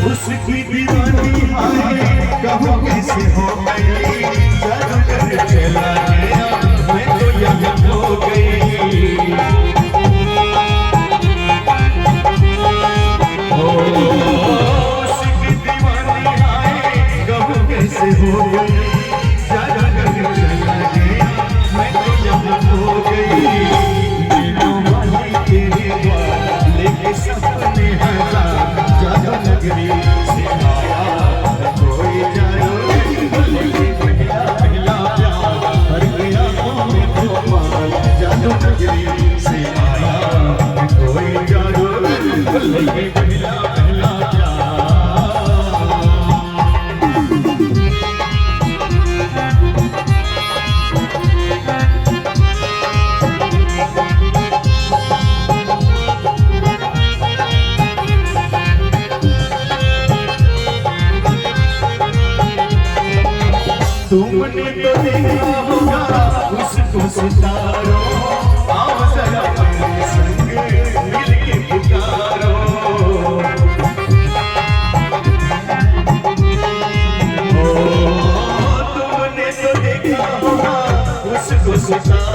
उसकी दीवानी हाय कहो कैसे हो गई, कर चला गया मैं तो यहाँ हो गई। उसकी दीवानी हाय कहो कैसे हो गई, कर चला गया मैं तो यहाँ हो गई। दिलों वाली तेरे द्वार लेके सपने हजार जादू नगरी से आया कोई जादू, पहला पहला प्यार हर गया में तूफान, जादू नगरी से आया कोई जादू, पहला पहला प्यार। तुमने तो देखा होगा उसको सितारों, आओ जरा अपने संग मिलके पुकारो। तुमने तो देखा होगा उसको सितारों,